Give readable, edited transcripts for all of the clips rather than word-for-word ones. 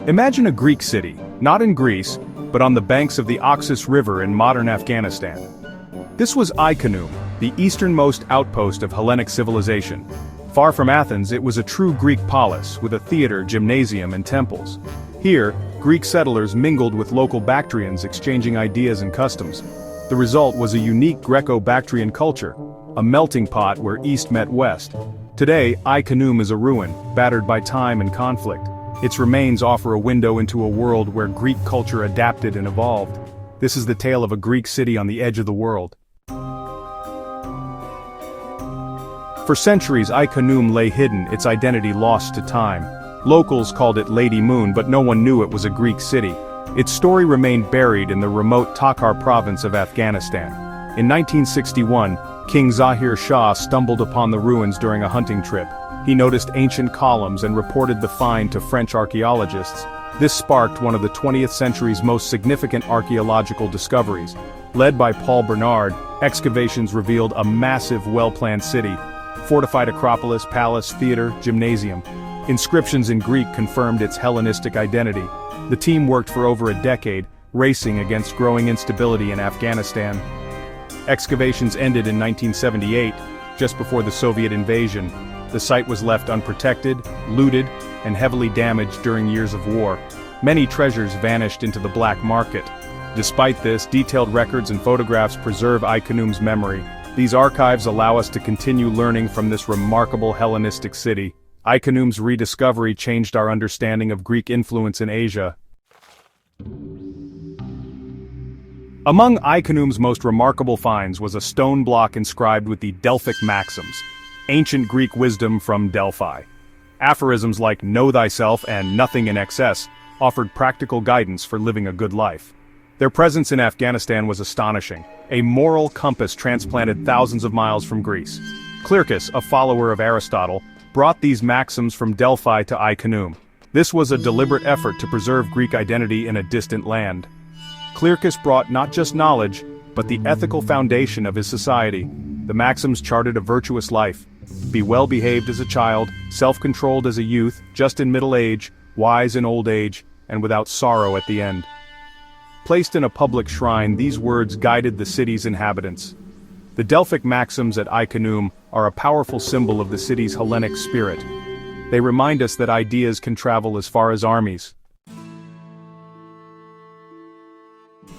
Imagine a Greek city, not in Greece, but on the banks of the Oxus River in modern Afghanistan. This was Ai-Khanoum, the easternmost outpost of Hellenic civilization. Far from Athens, it was a true Greek polis, with a theater, gymnasium, and temples. Here, Greek settlers mingled with local Bactrians, exchanging ideas and customs. The result was a unique Greco-Bactrian culture, a melting pot where East met West. Today, Ai-Khanoum is a ruin, battered by time and conflict. Its remains offer a window into a world where Greek culture adapted and evolved. This is the tale of a Greek city on the edge of the world. For centuries, Ai-Khanoum lay hidden, its identity lost to time. Locals called it Lady Moon, but no one knew it was a Greek city. Its story remained buried in the remote Takhar province of Afghanistan. In 1961, King Zahir Shah stumbled upon the ruins during a hunting trip. He noticed ancient columns and reported the find to French archaeologists. This sparked one of the 20th century's most significant archaeological discoveries. Led by Paul Bernard, excavations revealed a massive, well-planned city. Fortified acropolis, palace, theater, gymnasium. Inscriptions in Greek confirmed its Hellenistic identity. The team worked for over a decade, racing against growing instability in Afghanistan. Excavations ended in 1978, just before the Soviet invasion. The site was left unprotected, looted, and heavily damaged during years of war. Many treasures vanished into the black market. Despite this, detailed records and photographs preserve Ai-Khanoum's memory. These archives allow us to continue learning from this remarkable Hellenistic city. Ai-Khanoum's rediscovery changed our understanding of Greek influence in Asia. Among Ai-Khanoum's most remarkable finds was a stone block inscribed with the Delphic Maxims, ancient Greek wisdom from Delphi. Aphorisms like "Know thyself" and "Nothing in excess" offered practical guidance for living a good life. Their presence in Afghanistan was astonishing, a moral compass transplanted thousands of miles from Greece. Clearchus, a follower of Aristotle, brought these maxims from Delphi to Ai-Khanoum. This was a deliberate effort to preserve Greek identity in a distant land. Clearchus brought not just knowledge, but the ethical foundation of his society. The maxims charted a virtuous life. Be well-behaved as a child, self-controlled as a youth, just in middle age, wise in old age, and without sorrow at the end. Placed in a public shrine, these words guided the city's inhabitants. The Delphic Maxims at Ai-Khanoum are a powerful symbol of the city's Hellenic spirit. They remind us that ideas can travel as far as armies.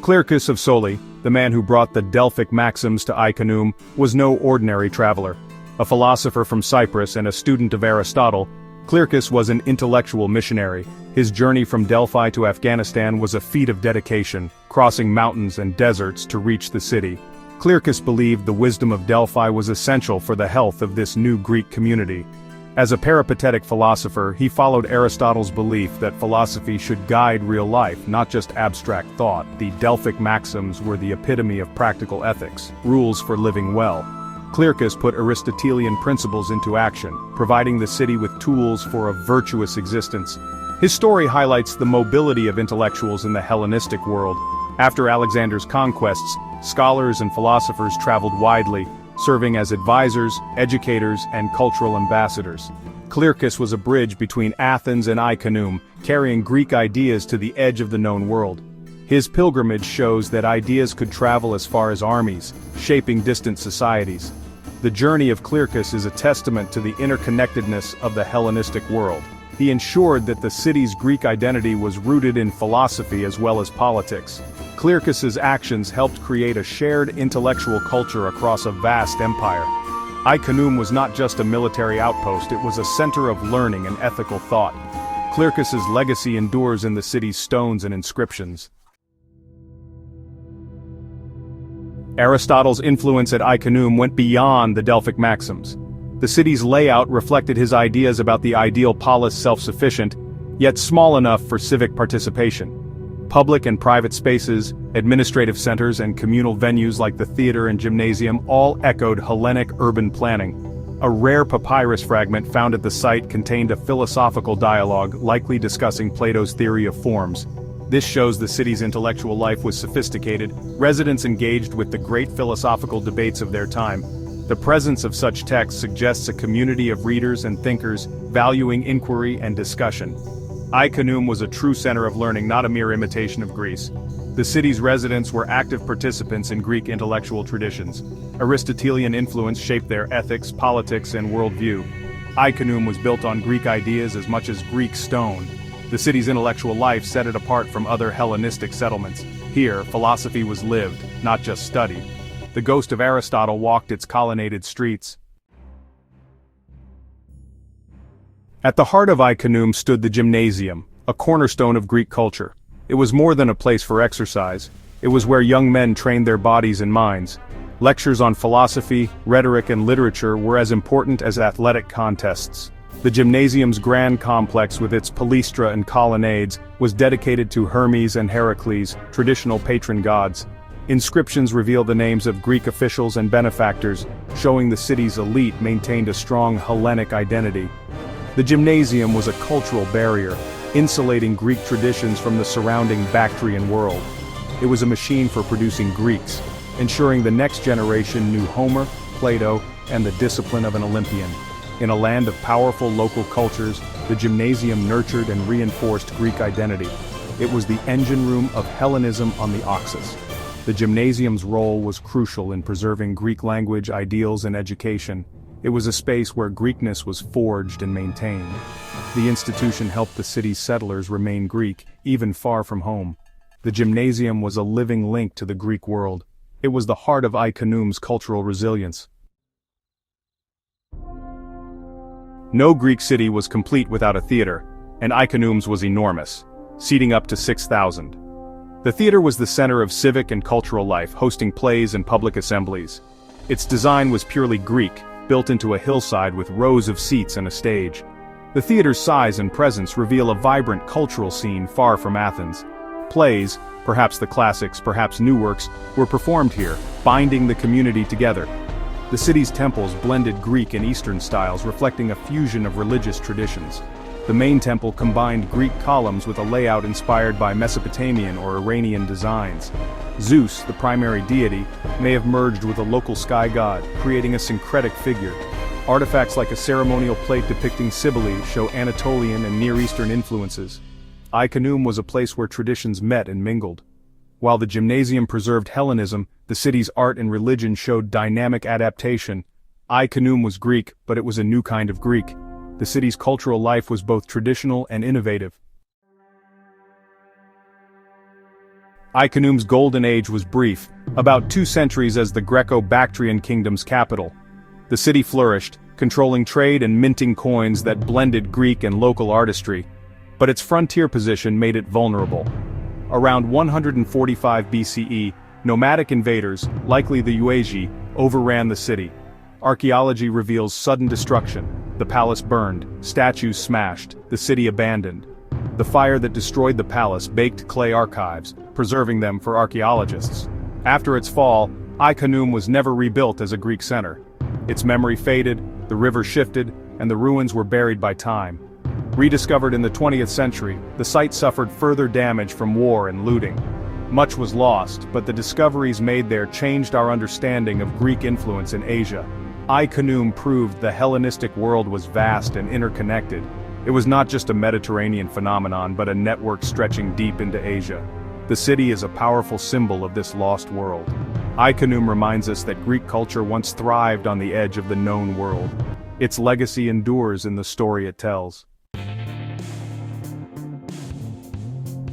Clearchus of Soli, the man who brought the Delphic Maxims to Ai-Khanoum, was no ordinary traveler. A philosopher from Cyprus and a student of Aristotle, Clearchus was an intellectual missionary. His journey from Delphi to Afghanistan was a feat of dedication, crossing mountains and deserts to reach the city. Clearchus believed the wisdom of Delphi was essential for the health of this new Greek community. As a peripatetic philosopher, he followed Aristotle's belief that philosophy should guide real life, not just abstract thought. The Delphic Maxims were the epitome of practical ethics, rules for living well. Clearchus put Aristotelian principles into action, providing the city with tools for a virtuous existence. His story highlights the mobility of intellectuals in the Hellenistic world. After Alexander's conquests, scholars and philosophers traveled widely, serving as advisors, educators, and cultural ambassadors. Clearchus was a bridge between Athens and Ai-Khanoum, carrying Greek ideas to the edge of the known world. His pilgrimage shows that ideas could travel as far as armies, shaping distant societies. The journey of Clearchus is a testament to the interconnectedness of the Hellenistic world. He ensured that the city's Greek identity was rooted in philosophy as well as politics. Clearchus's actions helped create a shared intellectual culture across a vast empire. Ai-Khanoum was not just a military outpost, it was a center of learning and ethical thought. Clearchus's legacy endures in the city's stones and inscriptions. Aristotle's influence at Ai-Khanoum went beyond the Delphic Maxims. The city's layout reflected his ideas about the ideal polis, self-sufficient, yet small enough for civic participation. Public and private spaces, administrative centers, and communal venues like the theater and gymnasium all echoed Hellenic urban planning. A rare papyrus fragment found at the site contained a philosophical dialogue, likely discussing Plato's theory of forms. This shows the city's intellectual life was sophisticated. Residents engaged with the great philosophical debates of their time. The presence of such texts suggests a community of readers and thinkers valuing inquiry and discussion. Ai-Khanoum was a true center of learning, not a mere imitation of Greece. The city's residents were active participants in Greek intellectual traditions. Aristotelian influence shaped their ethics, politics, and worldview. Ai-Khanoum was built on Greek ideas as much as Greek stone. The city's intellectual life set it apart from other Hellenistic settlements. Here, philosophy was lived, not just studied. The ghost of Aristotle walked its colonnaded streets. At the heart of Ai-Khanoum stood the gymnasium, a cornerstone of Greek culture. It was more than a place for exercise. It was where young men trained their bodies and minds. Lectures on philosophy, rhetoric, and literature were as important as athletic contests. The gymnasium's grand complex with its palaestra and colonnades was dedicated to Hermes and Heracles, traditional patron gods. Inscriptions reveal the names of Greek officials and benefactors, showing the city's elite maintained a strong Hellenic identity. The gymnasium was a cultural barrier, insulating Greek traditions from the surrounding Bactrian world. It was a machine for producing Greeks, ensuring the next generation knew Homer, Plato, and the discipline of an Olympian. In a land of powerful local cultures, the gymnasium nurtured and reinforced Greek identity. It was the engine room of Hellenism on the Oxus. The gymnasium's role was crucial in preserving Greek language, ideals, and education. It was a space where Greekness was forged and maintained. The institution helped the city's settlers remain Greek, even far from home. The gymnasium was a living link to the Greek world. It was the heart of Ai-Khanoum's cultural resilience. No Greek city was complete without a theater, and Ai-Khanoum's was enormous, seating up to 6,000. The theater was the center of civic and cultural life, hosting plays and public assemblies. Its design was purely Greek, built into a hillside with rows of seats and a stage. The theater's size and presence reveal a vibrant cultural scene far from Athens. Plays, perhaps the classics, perhaps new works, were performed here, binding the community together. The city's temples blended Greek and Eastern styles, reflecting a fusion of religious traditions. The main temple combined Greek columns with a layout inspired by Mesopotamian or Iranian designs. Zeus, the primary deity, may have merged with a local sky god, creating a syncretic figure. Artifacts like a ceremonial plate depicting Cybele show Anatolian and Near Eastern influences. Ai-Khanoum was a place where traditions met and mingled. While the gymnasium preserved Hellenism, the city's art and religion showed dynamic adaptation. Ai-Khanoum was Greek, but it was a new kind of Greek. The city's cultural life was both traditional and innovative. Ai-Khanoum's golden age was brief, about 2 centuries as the Greco-Bactrian kingdom's capital. The city flourished, controlling trade and minting coins that blended Greek and local artistry. But its frontier position made it vulnerable. Around 145 BCE, nomadic invaders, likely the Yuezhi, overran the city. Archaeology reveals sudden destruction. The palace burned, statues smashed, the city abandoned. The fire that destroyed the palace baked clay archives, preserving them for archaeologists. After its fall, Ai-Khanoum was never rebuilt as a Greek center. Its memory faded, the river shifted, and the ruins were buried by time. Rediscovered in the 20th century, the site suffered further damage from war and looting. Much was lost, but the discoveries made there changed our understanding of Greek influence in Asia. Ai-Khanoum proved the Hellenistic world was vast and interconnected. It was not just a Mediterranean phenomenon but a network stretching deep into Asia. The city is a powerful symbol of this lost world. Ai-Khanoum reminds us that Greek culture once thrived on the edge of the known world. Its legacy endures in the story it tells.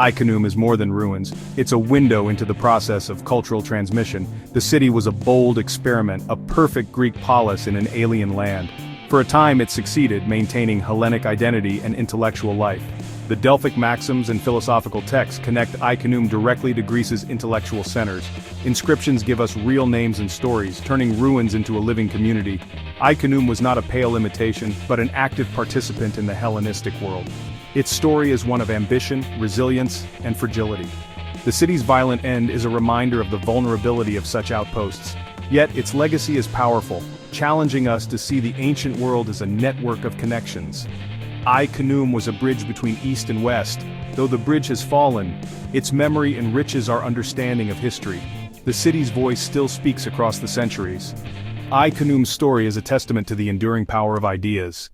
Ai-Khanoum is more than ruins, it's a window into the process of cultural transmission. The city was a bold experiment, a perfect Greek polis in an alien land. For a time it succeeded, maintaining Hellenic identity and intellectual life. The Delphic Maxims and philosophical texts connect Ai-Khanoum directly to Greece's intellectual centers. Inscriptions give us real names and stories, turning ruins into a living community. Ai-Khanoum was not a pale imitation, but an active participant in the Hellenistic world. Its story is one of ambition, resilience, and fragility. The city's violent end is a reminder of the vulnerability of such outposts. Yet its legacy is powerful, challenging us to see the ancient world as a network of connections. Ai-Khanoum was a bridge between East and West. Though the bridge has fallen, its memory enriches our understanding of history. The city's voice still speaks across the centuries. Ai-Khanoum's story is a testament to the enduring power of ideas.